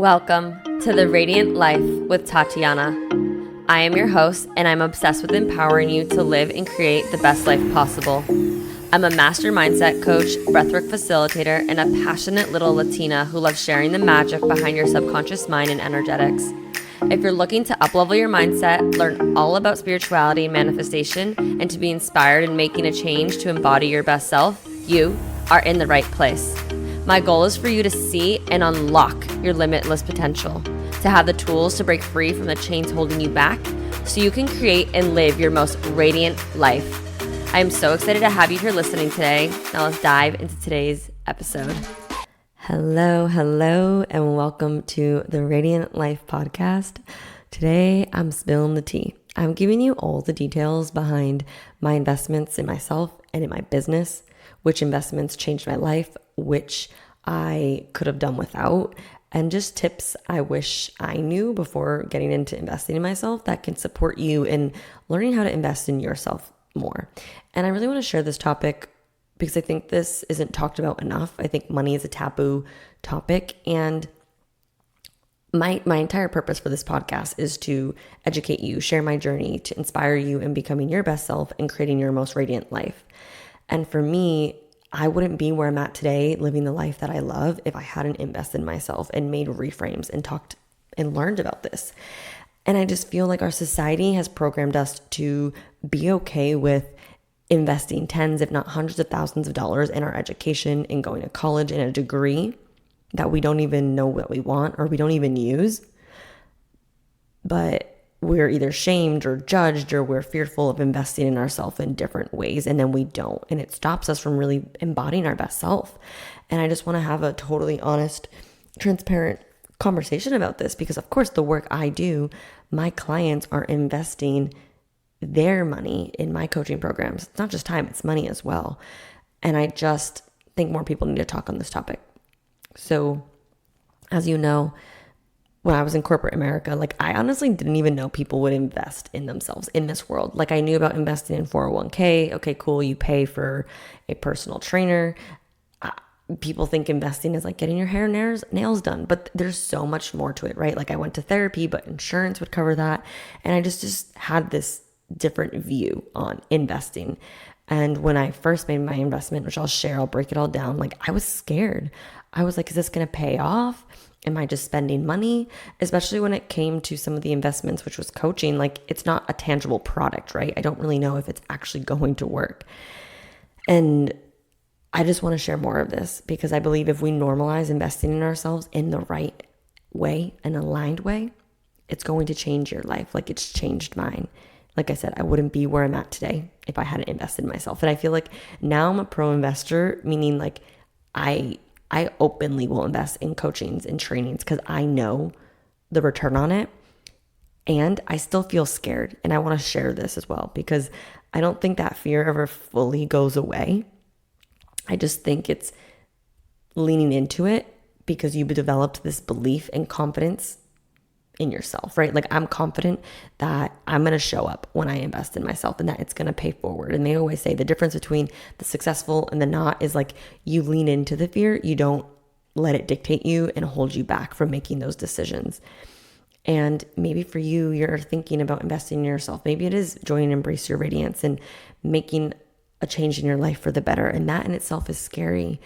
Welcome to the Radiant Life with Tatiana. I am your host, and I'm obsessed with empowering you to live and create the best life possible. I'm a master mindset coach, breathwork facilitator, and a passionate little Latina who loves sharing the magic behind your subconscious mind and energetics. If you're looking to uplevel your mindset, learn all about spirituality and manifestation, and to be inspired in making a change to embody your best self, you are in the right place. My goal is for you to see and unlock your limitless potential, to have the tools to break free from the chains holding you back so you can create and live your most radiant life. I am so excited to have you here listening today. Now let's dive into today's episode. Hello, and welcome to the Radiant Life podcast. Today, I'm spilling the tea. I'm giving you all the details behind my investments in myself and in my business, which investments changed my life, which I could have done without, and just tips I wish I knew before getting into investing in myself that can support you in learning how to invest in yourself more. And I really want to share this topic because I think this isn't talked about enough. I think money is a taboo topic, and my entire purpose for this podcast is to educate you, share my journey, to inspire you in becoming your best self and creating your most radiant life. And for me, I wouldn't be where I'm at today, living the life that I love, if I hadn't invested in myself and made reframes and talked and learned about this. And I just feel like our society has programmed us to be okay with investing tens, if not hundreds of thousands of dollars in our education and going to college and a degree that we don't even know what we want or we don't even use. But we're either shamed or judged, or we're fearful of investing in ourselves in different ways, and then we don't. And it stops us from really embodying our best self. And I just want to have a totally honest, transparent conversation about this because, of course, the work I do, my clients are investing their money in my coaching programs. It's not just time, it's money as well. And I just think more people need to talk on this topic. So, as you know, when I was in corporate America, I honestly didn't even know people would invest in themselves in this world. I knew about investing in 401k. Okay, cool. You pay for a personal trainer. People think investing is like getting your hair and nails done, but there's so much more to it, right? I went to therapy, but insurance would cover that. And I just had this different view on investing. And when I first made my investment, which I'll break it all down. I was scared. I was like, is this going to pay off? Am I just spending money? Especially when it came to some of the investments, which was coaching, it's not a tangible product, right? I don't really know if it's actually going to work. And I just want to share more of this because I believe if we normalize investing in ourselves in the right way, an aligned way, it's going to change your life. It's changed mine. Like I said, I wouldn't be where I'm at today if I hadn't invested in myself. And I feel like now I'm a pro investor, meaning I openly will invest in coachings and trainings because I know the return on it, and I still feel scared. And I want to share this as well because I don't think that fear ever fully goes away. I just think it's leaning into it because you've developed this belief and confidence in yourself, right? I'm confident that I'm going to show up when I invest in myself and that it's going to pay forward. And they always say the difference between the successful and the not is you lean into the fear. You don't let it dictate you and hold you back from making those decisions. And maybe for you, you're thinking about investing in yourself. Maybe it is join and embrace your radiance and making a change in your life for the better. And that in itself is scary.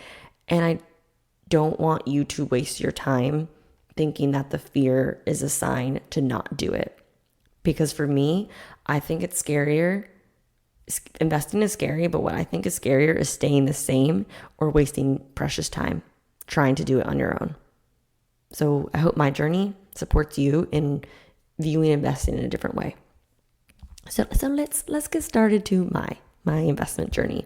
And I don't want you to waste your time thinking that the fear is a sign to not do it. Because for me, I think it's scarier. Investing is scary, but what I think is scarier is staying the same or wasting precious time trying to do it on your own. So I hope my journey supports you in viewing investing in a different way. So let's get started to my investment journey.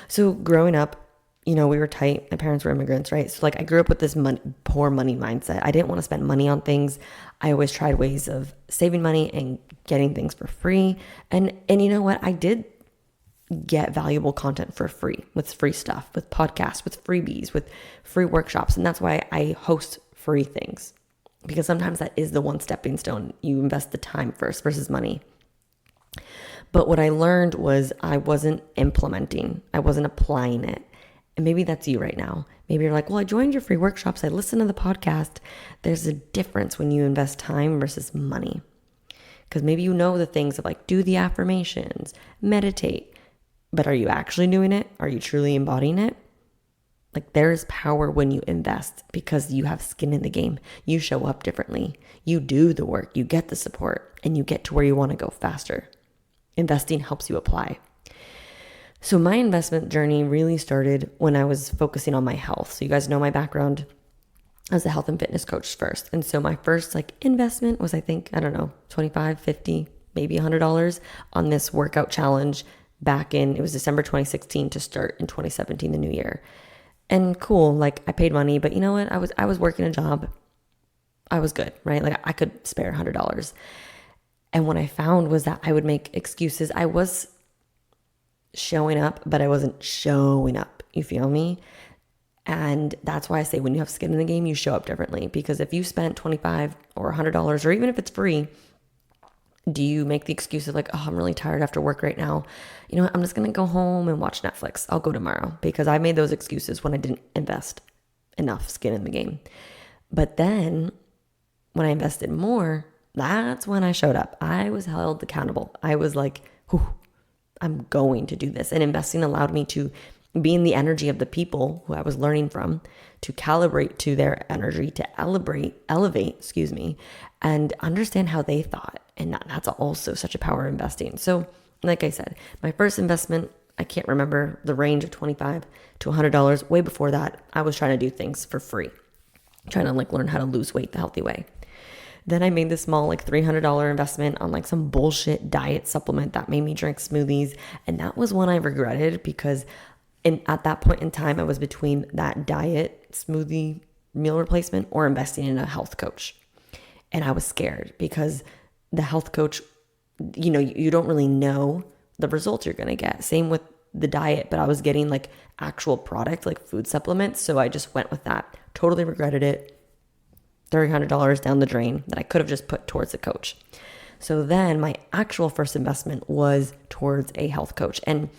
So growing up, we were tight. My parents were immigrants, right? So I grew up with this poor money mindset. I didn't want to spend money on things. I always tried ways of saving money and getting things for free. And you know what? I did get valuable content for free, with free stuff, with podcasts, with freebies, with free workshops. And that's why I host free things, because sometimes that is the one stepping stone. You invest the time first versus money. But what I learned was I wasn't implementing. I wasn't applying it. And maybe that's you right now. Maybe you're like, well, I joined your free workshops. I listened to the podcast. There's a difference when you invest time versus money. Because maybe you know the things of like, do the affirmations, meditate. But are you actually doing it? Are you truly embodying it? Like, there's power when you invest because you have skin in the game. You show up differently. You do the work. You get the support and you get to where you want to go faster. Investing helps you apply. So my investment journey really started when I was focusing on my health. So you guys know my background as a health and fitness coach first. And so my first investment was, I think, I don't know, $25, $50, maybe $100 on this workout challenge back in, it was December 2016 to start in 2017, the new year. And cool, I paid money, but you know what? I was working a job. I was good, right? I could spare $100. And what I found was that I would make excuses. I was showing up, but I wasn't showing up. You feel me? And that's why I say when you have skin in the game, you show up differently. Because if you spent $25 or $100, or even if it's free, do you make the excuse of oh, I'm really tired after work right now. You know what? I'm just going to go home and watch Netflix. I'll go tomorrow. Because I made those excuses when I didn't invest enough skin in the game. But then when I invested more, that's when I showed up. I was held accountable. I was like, whew, I'm going to do this. And investing allowed me to be in the energy of the people who I was learning from, to calibrate to their energy, to elevate, and understand how they thought. And that's also such a power of investing. So like I said, my first investment, I can't remember the range of $25 to $100. Way before that, I was trying to do things for free, trying to learn how to lose weight the healthy way. Then I made this small $300 investment on some bullshit diet supplement that made me drink smoothies. And that was one I regretted because at that point in time, I was between that diet smoothie meal replacement or investing in a health coach. And I was scared because the health coach, you don't really know the results you're going to get. Same with the diet, but I was getting actual product, food supplements. So I just went with that. Totally regretted it. $300 down the drain that I could have just put towards a coach. So then my actual first investment was towards a health coach. And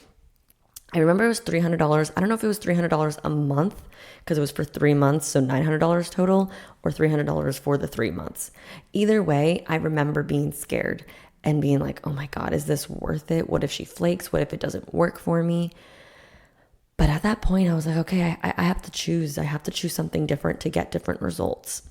I remember it was $300. I don't know if it was $300 a month because it was for 3 months. So $900 total, or $300 for the 3 months. Either way, I remember being scared and being like, oh my God, is this worth it? What if she flakes? What if it doesn't work for me? But at that point I was like, okay, I have to choose. I have to choose something different to get different results.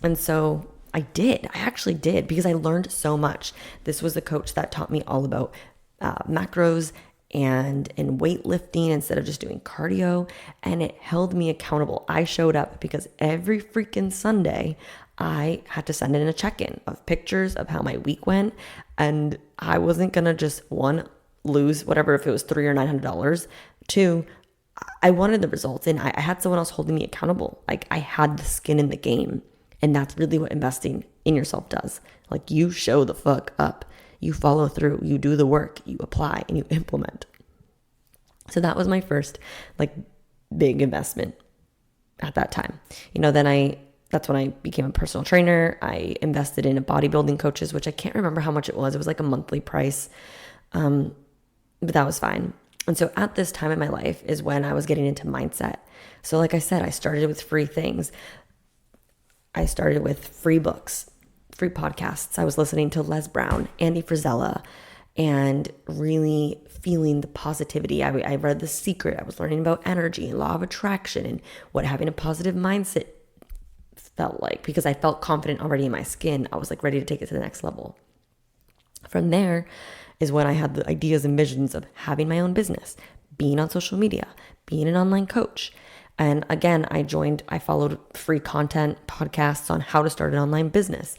And so I actually did, because I learned so much. This was the coach that taught me all about macros and weightlifting instead of just doing cardio. And it held me accountable. I showed up because every freaking Sunday I had to send in a check-in of pictures of how my week went. And I wasn't going to just, one, lose whatever, if it was $300 or $900. Two, I wanted the results, and I had someone else holding me accountable. I had the skin in the game. And that's really what investing in yourself does. You show the fuck up. You follow through. You do the work. You apply and you implement. So that was my first big investment at that time. That's when I became a personal trainer. I invested in a bodybuilding coaches, which I can't remember how much it was. It was a monthly price. But that was fine. And so at this time in my life is when I was getting into mindset. So like I said, I started with free things. I started with free books, free podcasts. I was listening to Les Brown, Andy Frisella, and really feeling the positivity. I read The Secret. I was learning about energy and law of attraction and what having a positive mindset felt like, because I felt confident already in my skin. I was ready to take it to the next level. From there is when I had the ideas and visions of having my own business, being on social media, being an online coach. And again, I followed free content podcasts on how to start an online business,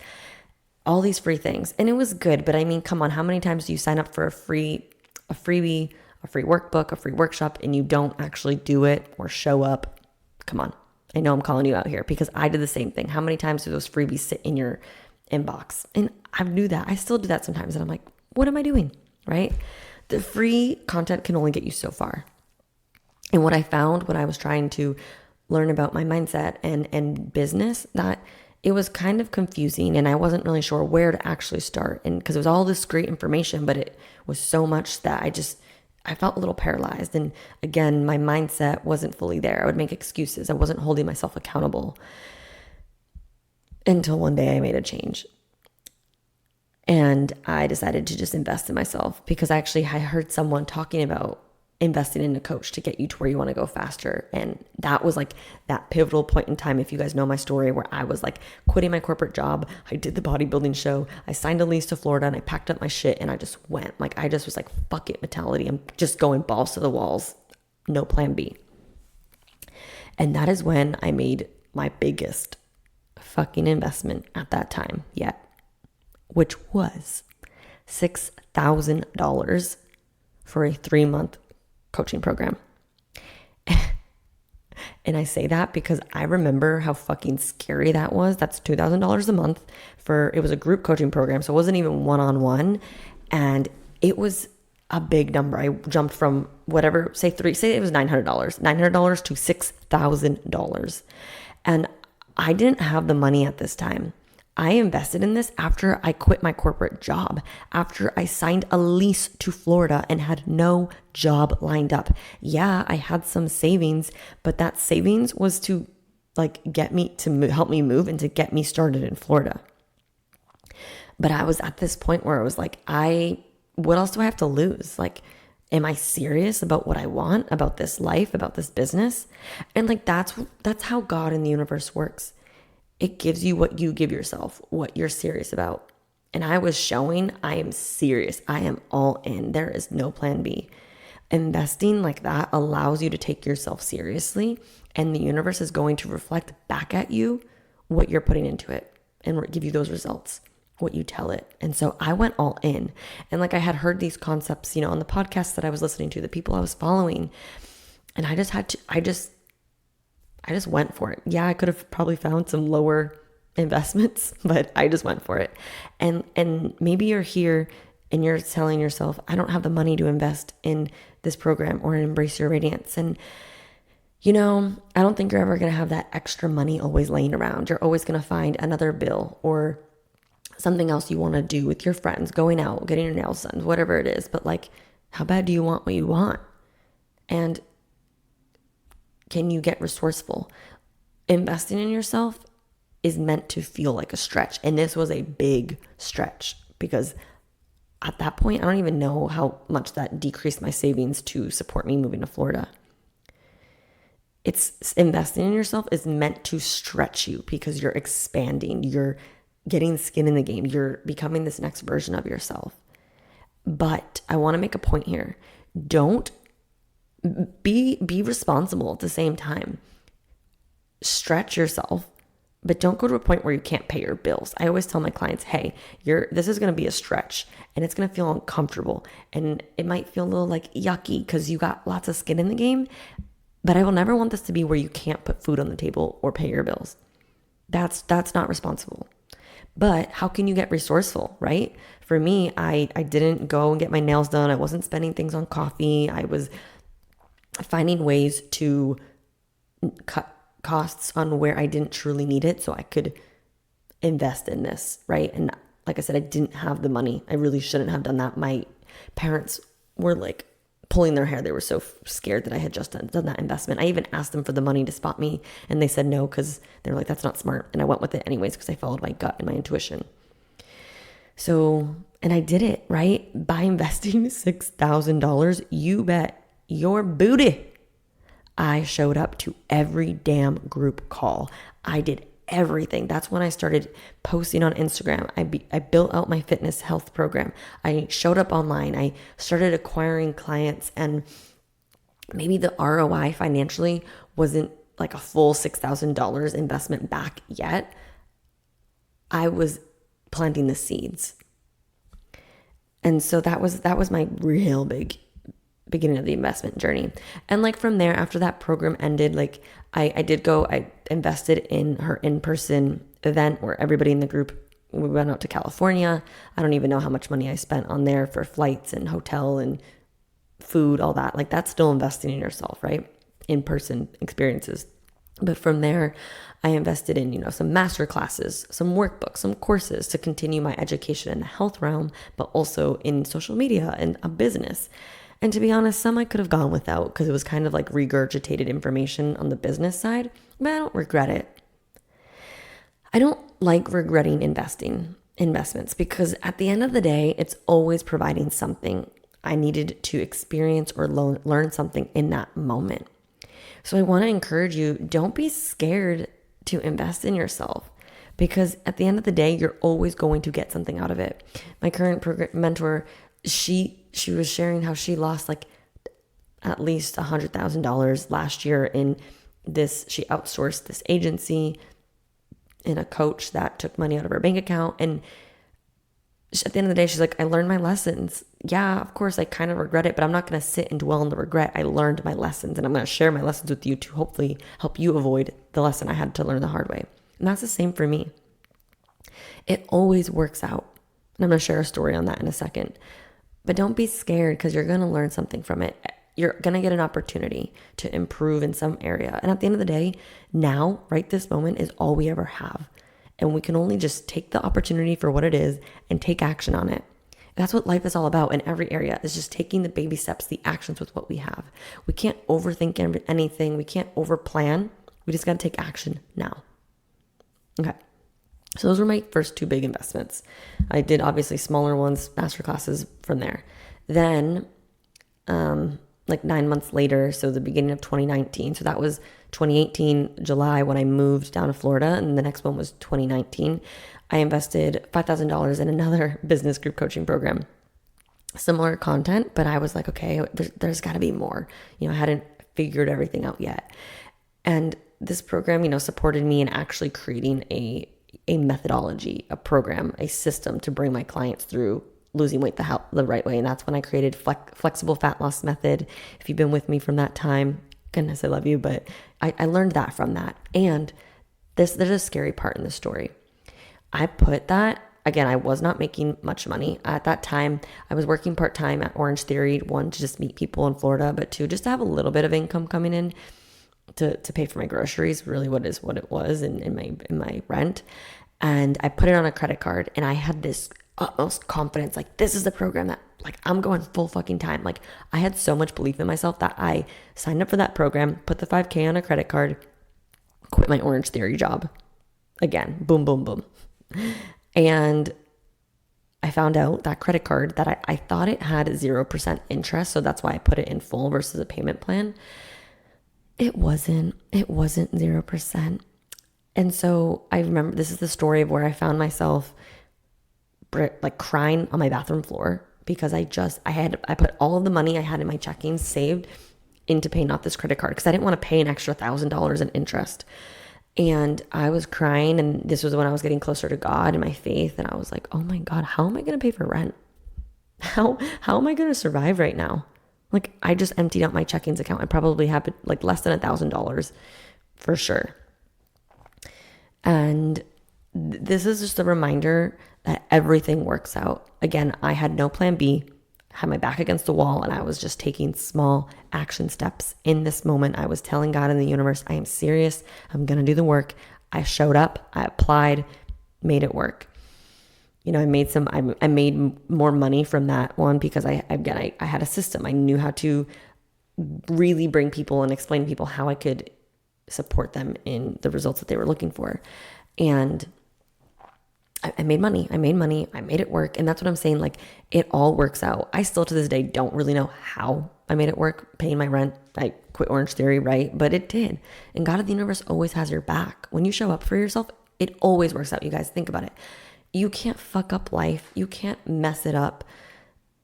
all these free things. And it was good. But I mean, come on, how many times do you sign up for a freebie, a free workbook, a free workshop, and you don't actually do it or show up? Come on. I know I'm calling you out here because I did the same thing. How many times do those freebies sit in your inbox? And I knew that. I still do that sometimes. And I'm like, what am I doing? Right? The free content can only get you so far. And what I found when I was trying to learn about my mindset and business, that it was kind of confusing and I wasn't really sure where to actually start. And because it was all this great information, but it was so much that I felt a little paralyzed. And again, my mindset wasn't fully there. I would make excuses. I wasn't holding myself accountable until one day I made a change. And I decided to just invest in myself because I heard someone talking about investing in a coach to get you to where you want to go faster. And that was like that pivotal point in time. If you guys know my story, where I was like quitting my corporate job, I did the bodybuilding show, I signed a lease to Florida, and I packed up my shit and I just went. Like, I just was like, fuck it mentality. I'm just going balls to the walls. No plan B. And that is when I made my biggest fucking investment at that time yet, which was $6,000 for a 3-month coaching program. And I say that because I remember how fucking scary that was. That's $2,000 a month it was a group coaching program. So it wasn't even one-on-one. And it was a big number. I jumped from whatever, say it was $900 to $6,000. And I didn't have the money at this time. I invested in this after I quit my corporate job, after I signed a lease to Florida and had no job lined up. Yeah, I had some savings, but that savings was to help me move and to get me started in Florida. But I was at this point where I was like, what else do I have to lose? Like, am I serious about what I want, about this life, about this business? And that's how God and the universe works. It gives you what you give yourself, what you're serious about. And I was showing I am serious. I am all in. There is no plan B. Investing like that allows you to take yourself seriously, and the universe is going to reflect back at you what you're putting into it and give you those results, what you tell it. And so I went all in. And I had heard these concepts, on the podcasts that I was listening to, the people I was following, and I just went for it. Yeah, I could have probably found some lower investments, but I just went for it. And maybe you're here and you're telling yourself, I don't have the money to invest in this program or embrace your radiance. And, I don't think you're ever going to have that extra money always laying around. You're always going to find another bill or something else you want to do with your friends, going out, getting your nails done, whatever it is. But how bad do you want what you want? And can you get resourceful? Investing in yourself is meant to feel like a stretch. And this was a big stretch because at that point, I don't even know how much that decreased my savings to support me moving to Florida. It's investing in yourself is meant to stretch you because you're expanding, you're getting skin in the game, you're becoming this next version of yourself. But I want to make a point here. Don't be responsible at the same time. Stretch yourself, but don't go to a point where you can't pay your bills. I always tell my clients, hey, this is going to be a stretch and it's going to feel uncomfortable and it might feel a little yucky because you got lots of skin in the game, but I will never want this to be where you can't put food on the table or pay your bills. That's not responsible. But how can you get resourceful, right? For me, I didn't go and get my nails done. I wasn't spending things on coffee. I was finding ways to cut costs on where I didn't truly need it so I could invest in this, right? And like I said, I didn't have the money. I really shouldn't have done that. My parents were pulling their hair. They were so scared that I had just done that investment. I even asked them for the money to spot me and they said no because they were like, that's not smart. And I went with it anyways because I followed my gut and my intuition. So, and I did it, right? By investing $6,000, you bet your booty I showed up to every damn group call. I did everything. That's when I started posting on Instagram. I built out my fitness health program. I showed up online. I started acquiring clients, and maybe the ROI financially wasn't a full $6,000 investment back yet. I was planting the seeds. And so that was my real big beginning of the investment journey. And from there, after that program ended, I invested in her in-person event where everybody in the group, we went out to California. I don't even know how much money I spent on there for flights and hotel and food, all that. That's still investing in yourself, right? In-person experiences. But from there, I invested in, some masterclasses, some workbooks, some courses to continue my education in the health realm, but also in social media and a business. And to be honest, some I could have gone without because it was kind of like regurgitated information on the business side, but I don't regret it. I don't like regretting investments because at the end of the day, it's always providing something I needed to experience or learn something in that moment. So I want to encourage you, don't be scared to invest in yourself because at the end of the day, you're always going to get something out of it. My current mentor, she was sharing how she lost like at least $100,000 last year in this. She outsourced this agency and a coach that took money out of her bank account. And at the end of the day, she's like, I learned my lessons. Yeah, of course, I kind of regret it, but I'm not going to sit and dwell on the regret. I learned my lessons, and I'm going to share my lessons with you to hopefully help you avoid the lesson I had to learn the hard way. And that's the same for me. It always works out. And I'm going to share a story on that in a second. But don't be scared because you're going to learn something from it. You're going to get an opportunity to improve in some area. And at the end of the day, now, right this moment is all we ever have. And we can only just take the opportunity for what it is and take action on it. That's what life is all about in every area, is just taking the baby steps, the actions with what we have. We can't overthink anything. We can't overplan. We just got to take action now. Okay. So those were my first two big investments. I did obviously smaller ones, masterclasses from there. Then, like 9 months later, so the beginning of 2019. So that was 2018, July, when I moved down to Florida. And the next one was 2019. I invested $5,000 in another business group coaching program. Similar content, but I was like, okay, there's got to be more. I hadn't figured everything out yet. And this program, supported me in actually creating a methodology, a program, a system to bring my clients through losing weight the right way. And that's when I created flexible fat loss method. If you've been with me from that time, goodness, I love you. But I learned that from that. And there's a scary part in this story. I put that, again, I was not making much money. At that time, I was working part-time at Orange Theory, one, to just meet people in Florida, but two, just to have a little bit of income coming in to pay for my groceries, really what it was in my rent. And I put it on a credit card, and I had this utmost confidence, like, this is the program that, like, I'm going full fucking time. Like, I had so much belief in myself that I signed up for that program, put the $5,000 on a credit card, quit my Orange Theory job. Again, boom, boom, boom. And I found out that credit card that I thought it had 0% interest. So that's why I put it in full versus a payment plan. It wasn't 0%. And so I remember, this is the story of where I found myself like crying on my bathroom floor because I put all of the money I had in my checking saved into paying off this credit card because I didn't want to pay an extra $1,000 in interest. And I was crying, and this was when I was getting closer to God and my faith. And I was like, oh my God, how am I going to pay for rent? How am I going to survive right now? Like, I just emptied out my checkings account. I probably had like less than $1,000 for sure. And this is just a reminder that everything works out. Again, I had no plan B, had my back against the wall, and I was just taking small action steps in this moment. I was telling God and the universe, I am serious. I'm going to do the work. I showed up, I applied, made it work. I made more money from that one because I had a system. I knew how to really bring people and explain to people how I could support them in the results that they were looking for. And I made money. I made it work. And that's what I'm saying. Like, it all works out. I still to this day don't really know how I made it work, paying my rent. I quit Orange Theory, right? But it did. And God of the universe always has your back. When you show up for yourself, it always works out. You guys, think about it. You can't fuck up life. You can't mess it up.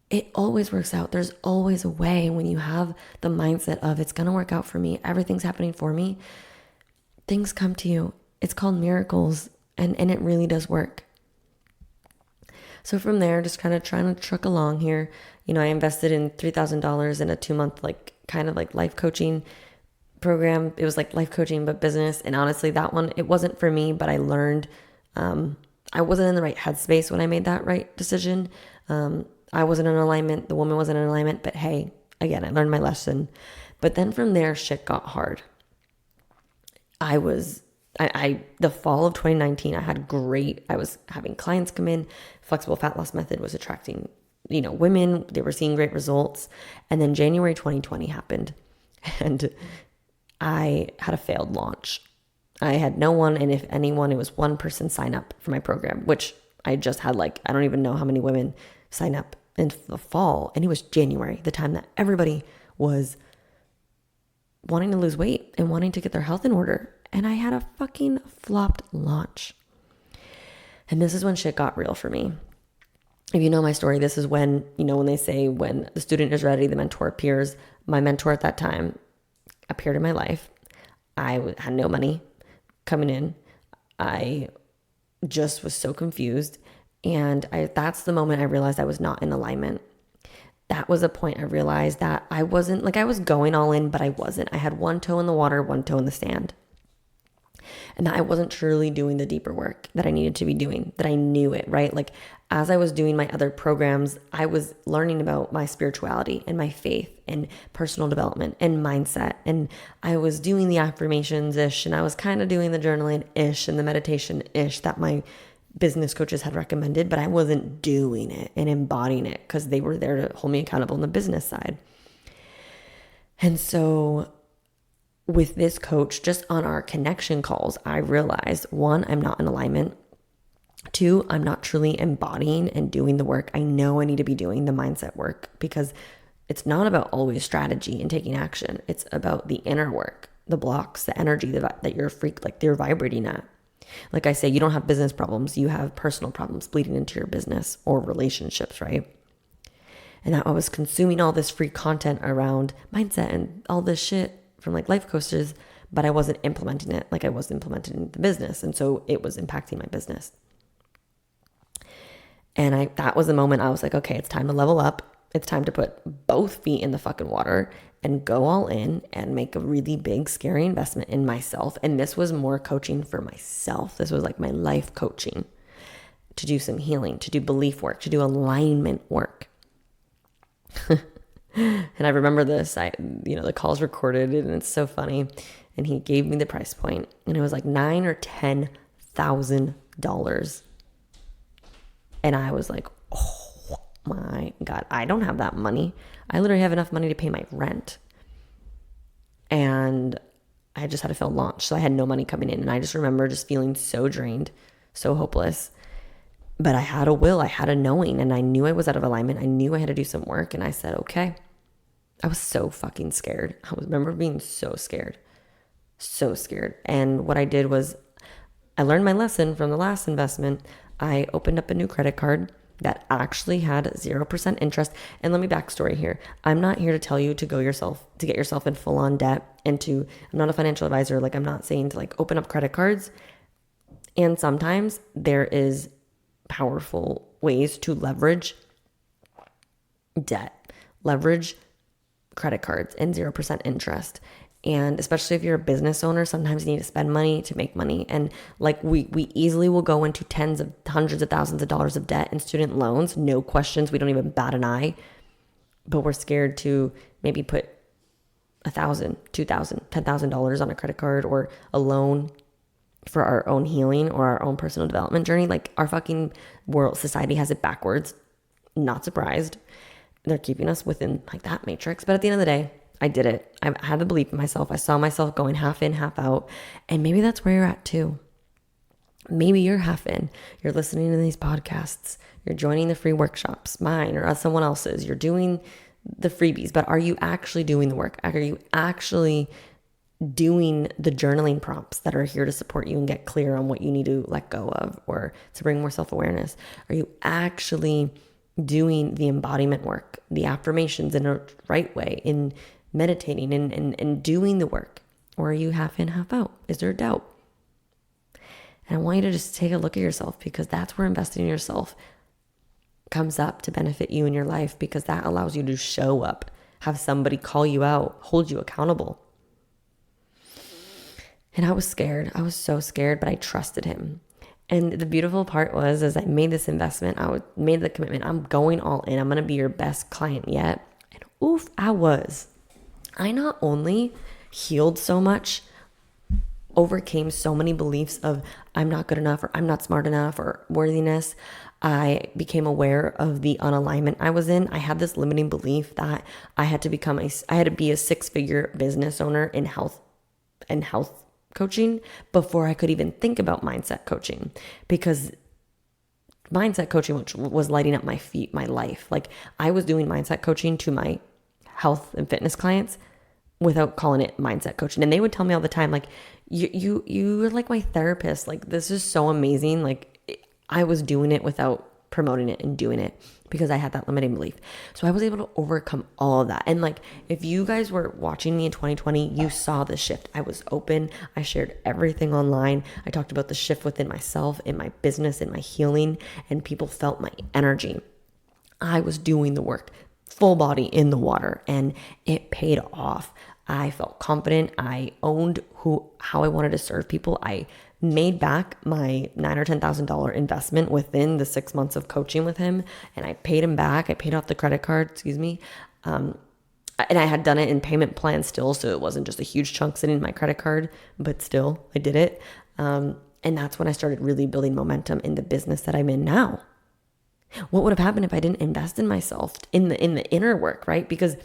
It always works out. There's always a way when you have the mindset of it's going to work out for me. Everything's happening for me. Things come to you. It's called miracles. And it really does work. So from there, just kind of trying to truck along here. I invested in $3,000 in a 2-month, kind of life coaching program. It was like life coaching, but business. And honestly, that one, it wasn't for me, but I learned, I wasn't in the right headspace when I made that right decision. I wasn't in alignment. The woman wasn't in alignment, but hey, again, I learned my lesson. But then from there, shit got hard. The fall of 2019, I was having clients come in. Flexible fat loss method was attracting women, they were seeing great results. And then January 2020 happened and I had a failed launch. I had no one, and if anyone, it was one person sign up for my program, which I just had I don't even know how many women sign up in the fall. And it was January, the time that everybody was wanting to lose weight and wanting to get their health in order. And I had a fucking flopped launch. And this is when shit got real for me. If you know my story, this is when, when they say when the student is ready, the mentor appears. My mentor at that time appeared in my life. I had no money coming in. I just was so confused. And that's the moment I realized I was not in alignment. That was a point I realized that I wasn't, I was going all in, but I wasn't. I had one toe in the water, one toe in the sand. And that I wasn't truly doing the deeper work that I needed to be doing, that I knew it, right? As I was doing my other programs, I was learning about my spirituality and my faith and personal development and mindset. And I was doing the affirmations-ish, and I was kind of doing the journaling-ish and the meditation-ish that my business coaches had recommended, but I wasn't doing it and embodying it because they were there to hold me accountable on the business side. And so with this coach, just on our connection calls, I realized, one, I'm not in alignment. Two, I'm not truly embodying and doing the work I know I need to be doing, the mindset work, because it's not about always strategy and taking action. It's about the inner work, the blocks, the energy that you're vibrating at. Like I say, you don't have business problems. You have personal problems bleeding into your business or relationships, right? And I was consuming all this free content around mindset and all this shit from life coaches, but I wasn't implementing it like I was implementing the business. And so it was impacting my business. And that was the moment I was like, okay, it's time to level up. It's time to put both feet in the fucking water and go all in and make a really big, scary investment in myself. And this was more coaching for myself. This was my life coaching, to do some healing, to do belief work, to do alignment work. And I remember this, the call's recorded and it's so funny. And he gave me the price point and it was $9,000 or $10,000. And I was like, oh my God, I don't have that money. I literally have enough money to pay my rent. And I just had a failed launch. So I had no money coming in. And I just remember just feeling so drained, so hopeless. But I had a will, I had a knowing, and I knew I was out of alignment. I knew I had to do some work. And I said, okay. I was so fucking scared. I remember being so scared. So scared. And what I did was I learned my lesson from the last investment. I opened up a new credit card that actually had 0% interest. And let me backstory here. I'm not here to tell you to get yourself in full on debt I'm not a financial advisor. I'm not saying to open up credit cards. And sometimes there is powerful ways to leverage debt, leverage credit cards and 0% interest. And especially if you're a business owner, sometimes you need to spend money to make money. And we easily will go into hundreds of thousands of dollars of debt and student loans, no questions. We don't even bat an eye, but we're scared to maybe put $1,000, $2,000, $10,000 on a credit card or a loan for our own healing or our own personal development journey. Our fucking society has it backwards. Not surprised. They're keeping us within that matrix. But at the end of the day, I did it. I had the belief in myself. I saw myself going half in, half out. And maybe that's where you're at too. Maybe you're half in. You're listening to these podcasts. You're joining the free workshops, mine or someone else's. You're doing the freebies. But are you actually doing the work? Are you actually doing the journaling prompts that are here to support you and get clear on what you need to let go of or to bring more self-awareness? Are you actually doing the embodiment work, the affirmations in a right way, in meditating and doing the work? Or are you half in, half out? Is there a doubt? And I want you to just take a look at yourself, because that's where investing in yourself comes up to benefit you in your life, because that allows you to show up, have somebody call you out, hold you accountable. And I was scared. I was so scared, but I trusted him. And the beautiful part was, as I made this investment, made the commitment, I'm going all in. I'm going to be your best client yet. And oof, I was. I not only healed so much, overcame so many beliefs of I'm not good enough or I'm not smart enough or worthiness. I became aware of the unalignment I was in. I had this limiting belief that I had to be a 6-figure business owner in health coaching before I could even think about mindset coaching, because mindset coaching, which was lighting up my life. Like, I was doing mindset coaching to my health and fitness clients without calling it mindset coaching. And they would tell me all the time, like, you're like my therapist. Like, this is so amazing. Like, I was doing it without promoting it and doing it because I had that limiting belief. So I was able to overcome all of that. And like, if you guys were watching me in 2020, you saw the shift. I was open. I shared everything online. I talked about the shift within myself, in my business, in my healing, and people felt my energy. I was doing the work, full body in the water, and it paid off. I felt confident. I owned how I wanted to serve people. I made back my $9,000 or $10,000 investment within the 6 months of coaching with him, and I paid him back. I paid off the credit card, and I had done it in payment plans still, so it wasn't just a huge chunk sitting in my credit card, but still, I did it. And that's when I started really building momentum in the business that I'm in now. What would have happened if I didn't invest in myself, in the inner work, right? Because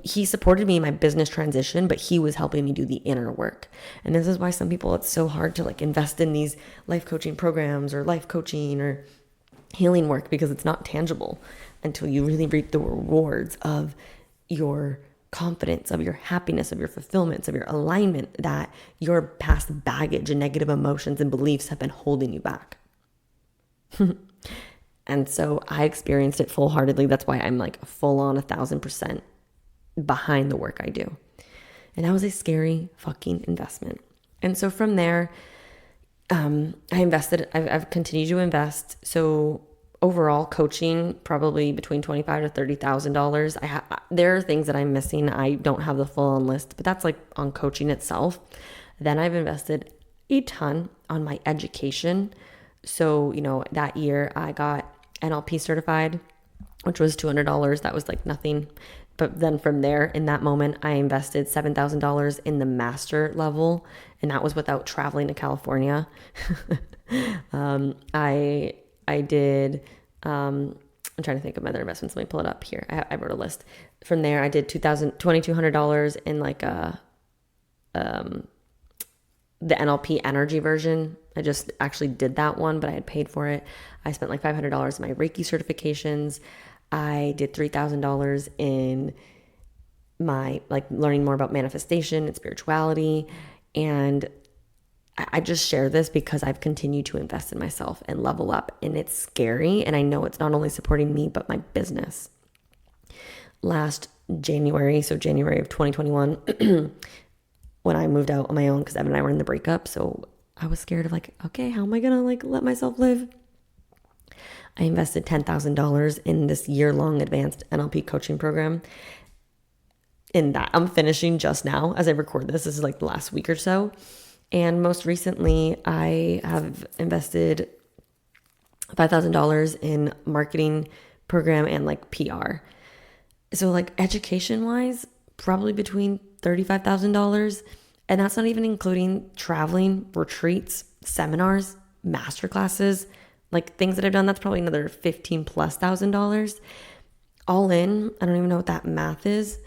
he supported me in my business transition, but he was helping me do the inner work. And this is why some people, it's so hard to like invest in these life coaching programs or life coaching or healing work, because it's not tangible until you really reap the rewards of your confidence, of your happiness, of your fulfillments, of your alignment, that your past baggage and negative emotions and beliefs have been holding you back. And so I experienced it full-heartedly. That's why I'm like full on 1,000% behind the work I do. And that was a scary fucking investment. And so from there, I've continued to invest. So overall coaching, probably between $25,000 to $30,000. There are things that I'm missing. I don't have the full on list, but that's like on coaching itself. Then I've invested a ton on my education. So, that year I got NLP certified, which was $200. That was like nothing. But then from there, in that moment, I invested $7,000 in the master level, and that was without traveling to California. I did, I'm trying to think of my other investments. Let me pull it up here. I wrote a list. From there, I did $2,200 in like the NLP energy version. I just actually did that one, but I had paid for it. I spent like $500 in my Reiki certifications. I did $3,000 in my like learning more about manifestation and spirituality. And I just share this because I've continued to invest in myself and level up, and it's scary. And I know it's not only supporting me, but my business. Last January, so January of 2021, when I moved out on my own, because Evan and I were in the breakup. So I was scared of like, okay, how am I going to like let myself live? I invested $10,000 in this year-long advanced NLP coaching program. In that, I'm finishing just now as I record this. This is like the last week or so. And most recently, I have invested $5,000 in marketing program and like PR. So like education-wise, probably between $35,000. And that's not even including traveling, retreats, seminars, masterclasses, like things that I've done. That's probably another $15,000+. All in, I don't even know what that math is.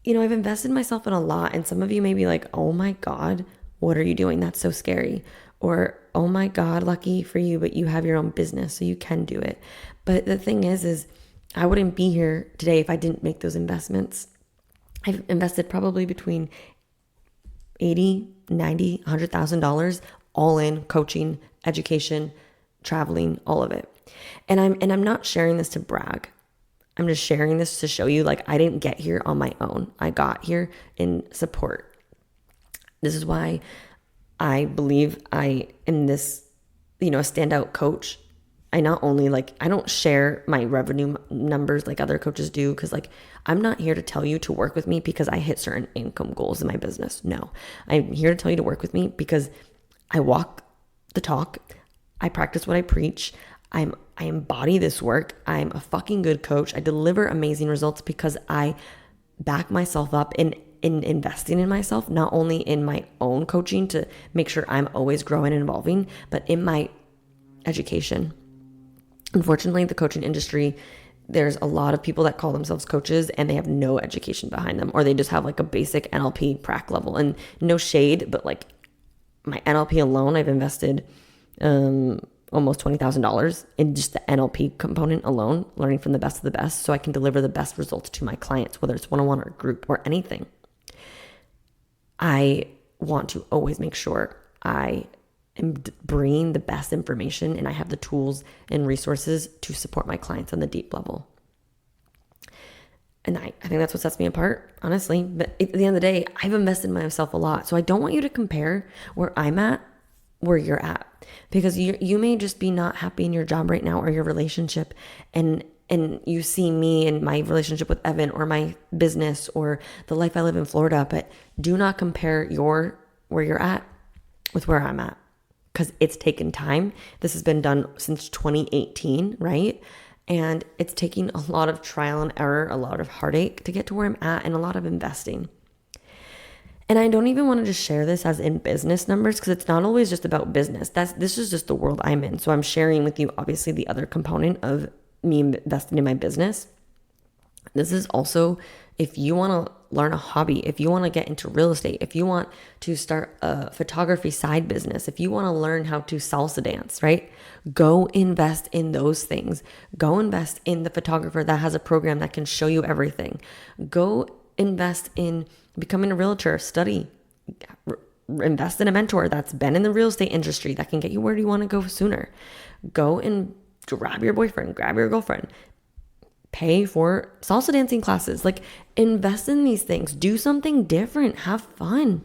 I've invested myself in a lot, and some of you may be like, oh my God, what are you doing? That's so scary. Or, oh my God, lucky for you, but you have your own business, so you can do it. But the thing is I wouldn't be here today if I didn't make those investments. I've invested probably between $80,000, $90,000, $100,000 all in coaching, education, traveling, all of it. And I'm not sharing this to brag. I'm just sharing this to show you, like, I didn't get here on my own. I got here in support. This is why I believe I am this, a standout coach. I not only I don't share my revenue numbers like other coaches do, because I'm not here to tell you to work with me because I hit certain income goals in my business. No, I'm here to tell you to work with me because I walk the talk. I practice what I preach. I embody this work. I'm a fucking good coach. I deliver amazing results because I back myself up in investing in myself, not only in my own coaching to make sure I'm always growing and evolving, but in my education, Unfortunately, the coaching industry, there's a lot of people that call themselves coaches and they have no education behind them, or they just have like a basic NLP prac level. And no shade, but like my NLP alone, I've invested almost $20,000 in just the NLP component alone, learning from the best of the best so I can deliver the best results to my clients, whether it's one-on-one or group or anything. I want to always make sure I am bringing the best information and I have the tools and resources to support my clients on the deep level. And I think that's what sets me apart, honestly. But at the end of the day, I've invested in myself a lot. So I don't want you to compare where I'm at, where you're at. Because you may just be not happy in your job right now or your relationship. And you see me and my relationship with Evan or my business or the life I live in Florida. But do not compare where you're at with where I'm at. Because it's taken time. This has been done since 2018, right? And it's taking a lot of trial and error, a lot of heartache to get to where I'm at, and a lot of investing. And I don't even want to just share this as in business numbers, because it's not always just about business. This is just the world I'm in. So I'm sharing with you, obviously, the other component of me investing in my business. This is also if you want to learn a hobby, if you want to get into real estate, if you want to start a photography side business, if you want to learn how to salsa dance, right? Go invest in those things. Go invest in the photographer that has a program that can show you everything. Go invest in becoming a realtor, study, invest in a mentor that's been in the real estate industry that can get you where you want to go sooner. Go and grab your boyfriend, grab your girlfriend, pay for salsa dancing classes, like invest in these things, do something different, have fun.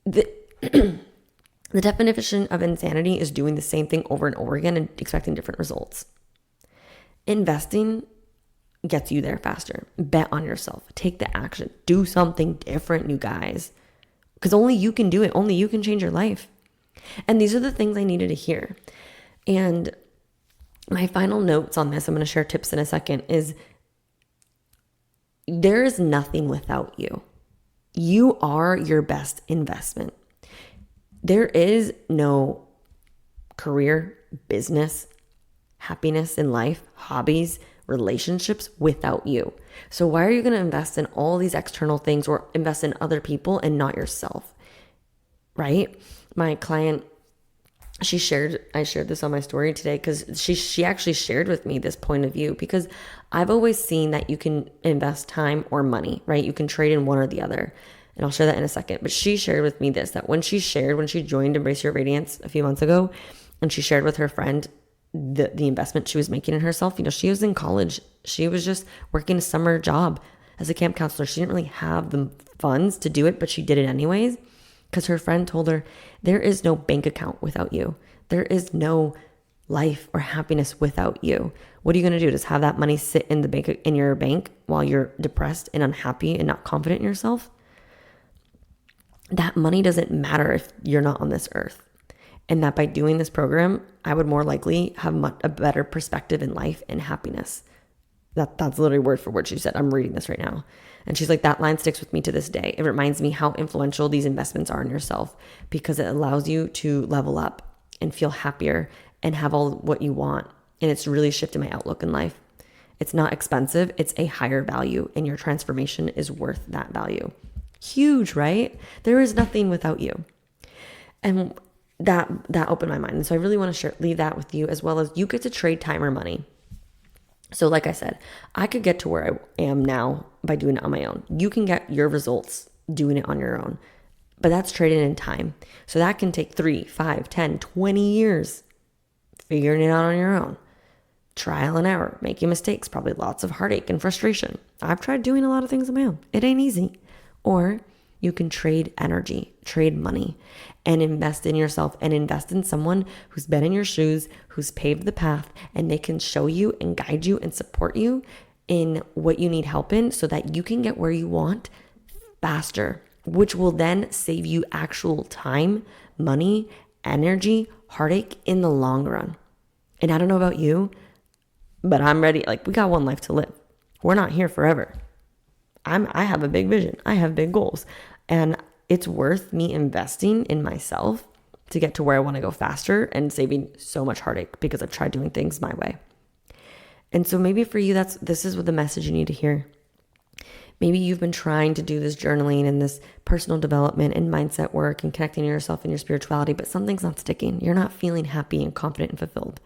The definition of insanity is doing the same thing over and over again and expecting different results. Investing gets you there faster. Bet on yourself, take the action, do something different, you guys, because only you can do it. Only you can change your life. And these are the things I needed to hear. And my final notes on this, I'm going to share tips in a second, is there is nothing without you. You are your best investment. There is no career, business, happiness in life, hobbies, relationships without you. So why are you going to invest in all these external things or invest in other people and not yourself? Right? My client, I shared this on my story today because she actually shared with me this point of view, because I've always seen that you can invest time or money, right? You can trade in one or the other. And I'll share that in a second. But she shared with me this, that when she joined Embrace Your Radiance a few months ago, and she shared with her friend the investment she was making in herself. She was in college. She was just working a summer job as a camp counselor. She didn't really have the funds to do it, but she did it anyways. Because her friend told her, there is no bank account without you. There is no life or happiness without you. What are you going to do? Just have that money sit in your bank while you're depressed and unhappy and not confident in yourself? That money doesn't matter if you're not on this earth. And that by doing this program, I would more likely have a better perspective in life and happiness. That's literally word for word she said. I'm reading this right now. And she's like, that line sticks with me to this day. It reminds me how influential these investments are in yourself, because it allows you to level up and feel happier and have all what you want. And it's really shifted my outlook in life. It's not expensive. It's a higher value, and your transformation is worth that value. Huge, right? There is nothing without you. And that opened my mind. And so I really want to leave that with you, as well as you get to trade time or money. So like I said, I could get to where I am now by doing it on my own. You can get your results doing it on your own, but that's trading in time. So that can take 3, 5, 10, 20 years figuring it out on your own. Trial and error, making mistakes, probably lots of heartache and frustration. I've tried doing a lot of things on my own. It ain't easy. Or you can trade energy, trade money, and invest in yourself and invest in someone who's been in your shoes, who's paved the path, and they can show you and guide you and support you in what you need help in so that you can get where you want faster, which will then save you actual time, money, energy, heartache in the long run. And I don't know about you, but I'm ready. Like, we got one life to live. We're not here forever. I have a big vision. I have big goals. And it's worth me investing in myself to get to where I want to go faster and saving so much heartache because I've tried doing things my way. And so maybe for you, this is what the message you need to hear. Maybe you've been trying to do this journaling and this personal development and mindset work and connecting to yourself and your spirituality, but something's not sticking. You're not feeling happy and confident and fulfilled.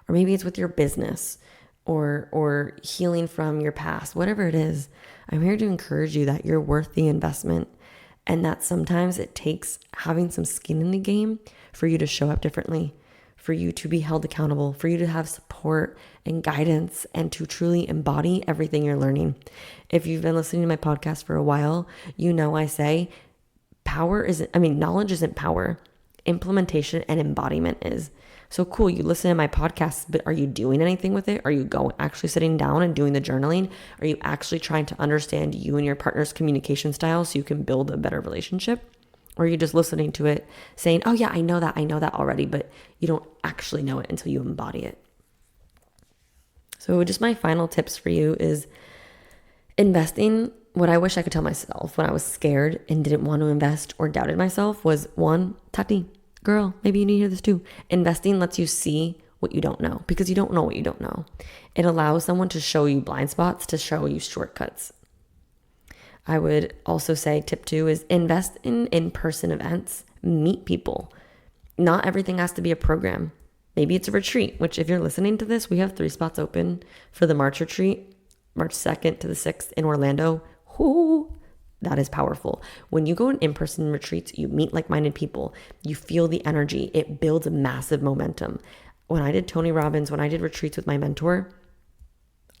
Or maybe it's with your business or healing from your past, whatever it is. I'm here to encourage you that you're worth the investment and that sometimes it takes having some skin in the game for you to show up differently, for you to be held accountable, for you to have support and guidance and to truly embody everything you're learning. If you've been listening to my podcast for a while, you know I say knowledge isn't power. Implementation and embodiment is. So cool, you listen to my podcast, but are you doing anything with it? Are you actually sitting down and doing the journaling? Are you actually trying to understand you and your partner's communication style so you can build a better relationship? Or are you just listening to it saying, oh yeah, I know that already, but you don't actually know it until you embody it. So just my final tips for you is investing. What I wish I could tell myself when I was scared and didn't want to invest or doubted myself was, one, Tati, girl, maybe you need to hear this too. Investing lets you see what you don't know because you don't know what you don't know. It allows someone to show you blind spots, to show you shortcuts. I would also say tip 2 is invest in in-person events, meet people. Not everything has to be a program. Maybe it's a retreat, which if you're listening to this, we have 3 spots open for the March retreat, March 2nd to the 6th in Orlando. Whoo, that is powerful. When you go on in-person retreats, you meet like-minded people. You feel the energy. It builds a massive momentum. When I did Tony Robbins, when I did retreats with my mentor,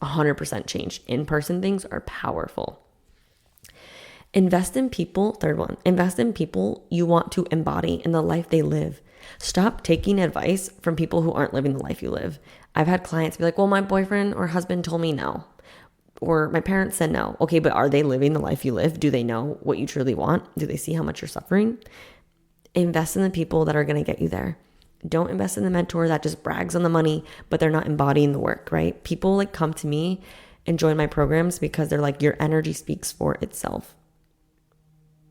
100% change. In-person things are powerful. Invest in people. Third one, invest in people you want to embody in the life they live. Stop taking advice from people who aren't living the life you live. I've had clients be like, well, my boyfriend or husband told me no. Or my parents said no. Okay, but are they living the life you live? Do they know what you truly want? Do they see how much you're suffering? Invest in the people that are going to get you there. Don't invest in the mentor that just brags on the money, but they're not embodying the work, right? People come to me and join my programs because they're like, your energy speaks for itself.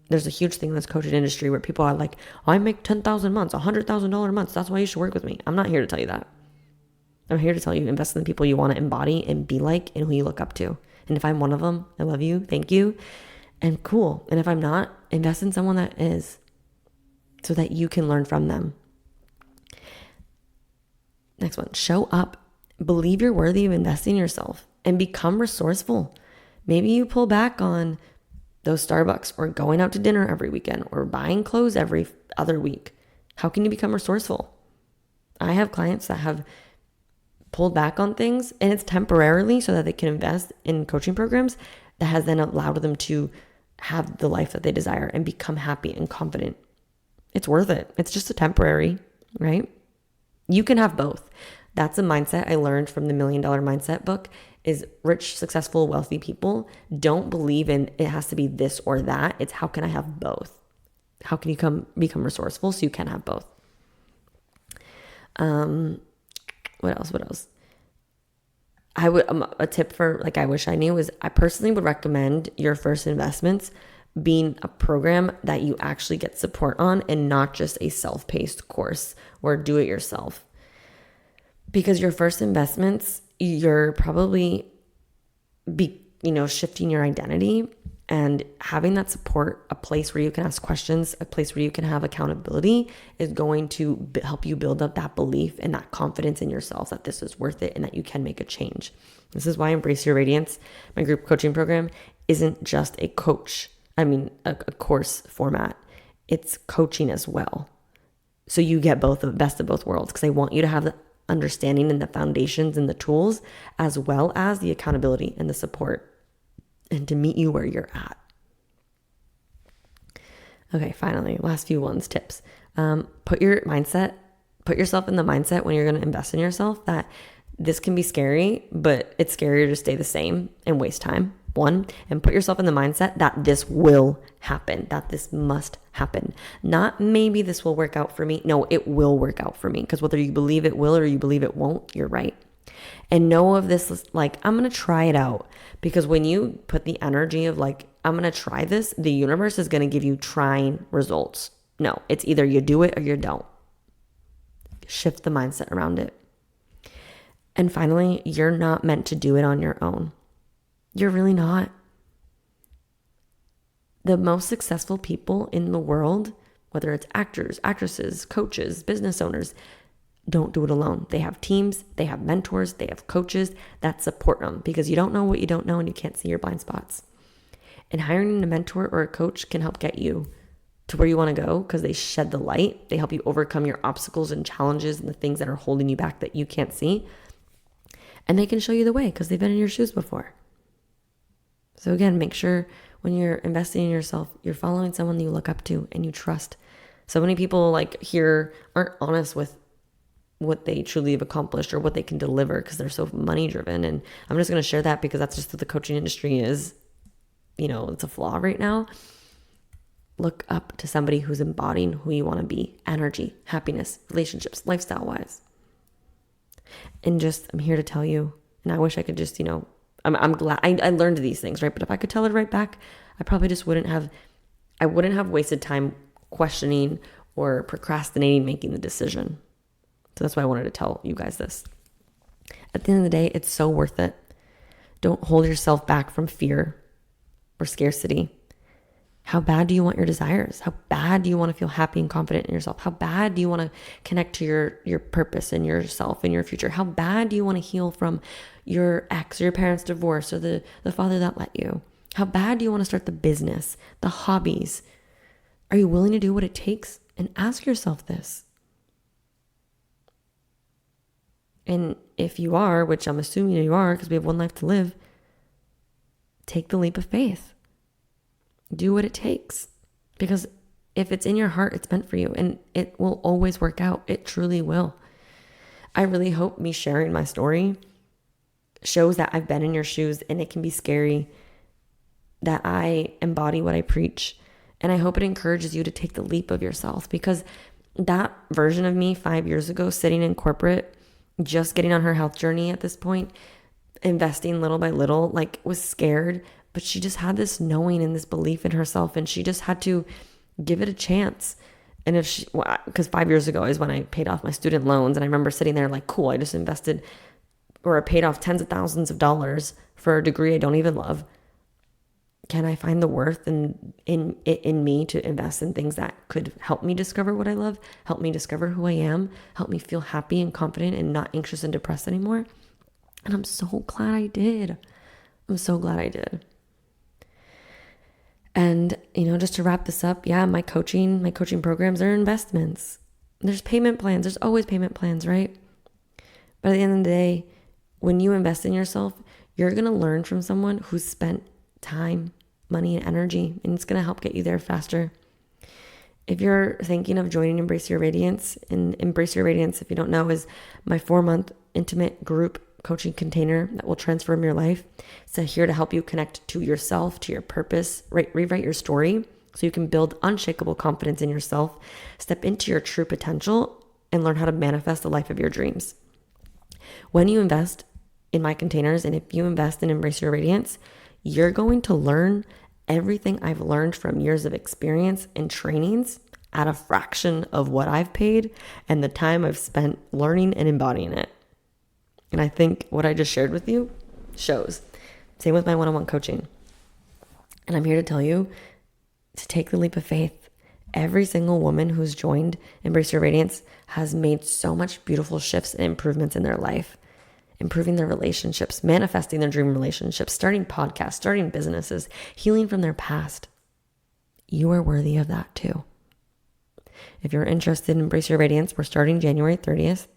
There's a huge thing in this coaching industry where people are like, oh, I make $10,000 a month, $100,000 a month. That's why you should work with me. I'm not here to tell you that. I'm here to tell you, invest in the people you want to embody and be like and who you look up to. And if I'm one of them, I love you. Thank you. And cool. And if I'm not, invest in someone that is so that you can learn from them. Next one, show up. Believe you're worthy of investing in yourself and become resourceful. Maybe you pull back on those Starbucks or going out to dinner every weekend or buying clothes every other week. How can you become resourceful? I have clients that have pulled back on things and it's temporarily so that they can invest in coaching programs that has then allowed them to have the life that they desire and become happy and confident. It's worth it. It's just a temporary, right? You can have both. That's a mindset I learned from the $1 Million Mindset book is rich, successful, wealthy people don't believe in it has to be this or that. It's how can I have both? How can you become resourceful so you can have both? What else? I would, a tip for I wish I knew is I personally would recommend your first investments being a program that you actually get support on and not just a self-paced course or do it yourself. Because your first investments, you're probably shifting your identity and having that support, a place where you can ask questions, a place where you can have accountability is going to help you build up that belief and that confidence in yourself that this is worth it and that you can make a change. This is why Embrace Your Radiance, my group coaching program, isn't just a course format. It's coaching as well. So you get both the best of both worlds because I want you to have the understanding and the foundations and the tools as well as the accountability and the support and to meet you where you're at. Okay, finally, last few tips. Put yourself in the mindset when you're going to invest in yourself that this can be scary, but it's scarier to stay the same and waste time. One, and put yourself in the mindset that this will happen, that this must happen. Not maybe this will work out for me. No, it will work out for me because whether you believe it will or you believe it won't, you're right. And know of this I'm going to try it out because when you put the energy of I'm going to try this, the universe is going to give you trying results. No, it's either you do it or you don't. Shift the mindset around it. And finally, you're not meant to do it on your own. You're really not. The most successful people in the world, whether it's actors, actresses, coaches, business owners, don't do it alone. They have teams, they have mentors, they have coaches that support them, because you don't know what you don't know and you can't see your blind spots. And hiring a mentor or a coach can help get you to where you want to go, because they shed the light. They help you overcome your obstacles and challenges and the things that are holding you back that you can't see. And they can show you the way because they've been in your shoes before. So again, make sure when you're investing in yourself, you're following someone that you look up to and you trust. So many people like here aren't honest with what they truly have accomplished or what they can deliver because they're so money driven. And I'm just going to share that because that's just what the coaching industry is. You know, it's a flaw right now. Look up to somebody who's embodying who you want to be: energy, happiness, relationships, lifestyle wise. And just, I'm here to tell you, and I wish I could just, I'm glad I learned these things, right? But if I could tell it right back, I probably just wouldn't have wasted time questioning or procrastinating making the decision. So that's why I wanted to tell you guys this. At the end of the day, it's so worth it. Don't hold yourself back from fear or scarcity. How bad do you want your desires? How bad do you want to feel happy and confident in yourself? How bad do you want to connect to your purpose and yourself and your future? How bad do you want to heal from your ex or your parents' divorce or the father that let you? How bad do you want to start the business, the hobbies? Are you willing to do what it takes? And ask yourself this. And if you are, which I'm assuming you are because we have one life to live, take the leap of faith. Do what it takes, because if it's in your heart, it's meant for you and it will always work out. It truly will. I really hope me sharing my story shows that I've been in your shoes and it can be scary, that I embody what I preach. And I hope it encourages you to take the leap of yourself, because that version of me 5 years ago, sitting in corporate, just getting on her health journey at this point, investing little by little, was scared. But she just had this knowing and this belief in herself, and she just had to give it a chance. And because 5 years ago is when I paid off my student loans, and I remember sitting there like, cool, I just invested or I paid off tens of thousands of dollars for a degree I don't even love. Can I find the worth in me to invest in things that could help me discover what I love, help me discover who I am, help me feel happy and confident and not anxious and depressed anymore? And I'm so glad I did. I'm so glad I did. And, just to wrap this up, my coaching programs are investments. There's payment plans. There's always payment plans, right? But at the end of the day, when you invest in yourself, you're going to learn from someone who's spent time, money, and energy, and it's going to help get you there faster. If you're thinking of joining Embrace Your Radiance, and Embrace Your Radiance, if you don't know, is my 4-month intimate group coaching container that will transform your life. So here to help you connect to yourself, to your purpose, rewrite your story so you can build unshakable confidence in yourself, step into your true potential, and learn how to manifest the life of your dreams. When you invest in my containers, and if you invest in Embrace Your Radiance, you're going to learn everything I've learned from years of experience and trainings at a fraction of what I've paid and the time I've spent learning and embodying it. And I think what I just shared with you shows. Same with my one-on-one coaching. And I'm here to tell you to take the leap of faith. Every single woman who's joined Embrace Your Radiance has made so much beautiful shifts and improvements in their life, improving their relationships, manifesting their dream relationships, starting podcasts, starting businesses, healing from their past. You are worthy of that too. If you're interested in Embrace Your Radiance, we're starting January 30th.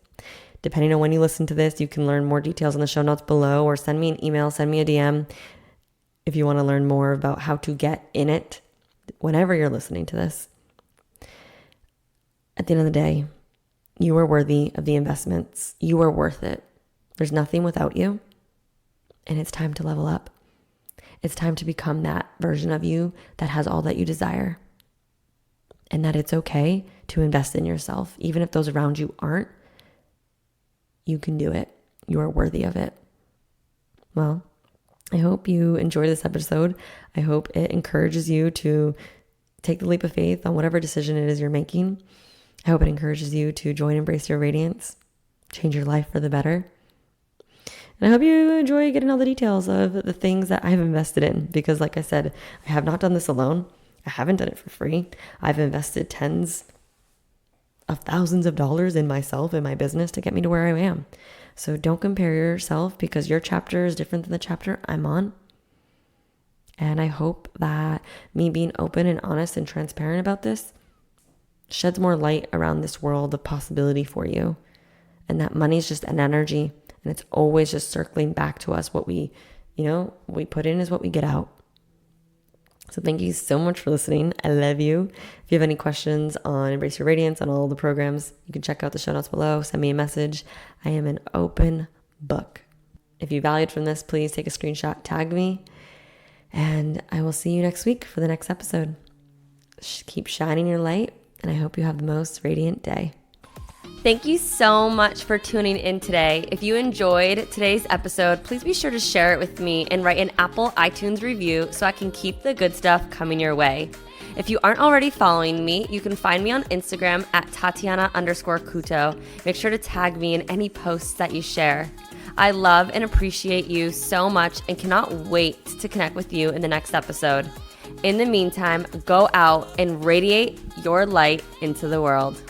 Depending on when you listen to this, you can learn more details in the show notes below, or send me an email, send me a DM if you want to learn more about how to get in it whenever you're listening to this. At the end of the day, you are worthy of the investments. You are worth it. There's nothing without you, and it's time to level up. It's time to become that version of you that has all that you desire, and that it's okay to invest in yourself, even if those around you aren't. You can do it. You are worthy of it. Well, I hope you enjoyed this episode. I hope it encourages you to take the leap of faith on whatever decision it is you're making. I hope it encourages you to join Embrace Your Radiance, change your life for the better. And I hope you enjoy getting all the details of the things that I've invested in, because like I said, I have not done this alone. I haven't done it for free. I've invested tens of thousands of dollars in myself, in my business, to get me to where I am. So don't compare yourself, because your chapter is different than the chapter I'm on. And I hope that me being open and honest and transparent about this sheds more light around this world of possibility for you. And that money is just an energy, and it's always just circling back to us. What we put in is what we get out. So thank you so much for listening. I love you. If you have any questions on Embrace Your Radiance, on all the programs, you can check out the show notes below. Send me a message. I am an open book. If you valued from this, please take a screenshot, tag me, and I will see you next week for the next episode. Keep shining your light, and I hope you have the most radiant day. Thank you so much for tuning in today. If you enjoyed today's episode, please be sure to share it with me and write an Apple iTunes review so I can keep the good stuff coming your way. If you aren't already following me, you can find me on Instagram at Tatiana_Kuto. Make sure to tag me in any posts that you share. I love and appreciate you so much and cannot wait to connect with you in the next episode. In the meantime, go out and radiate your light into the world.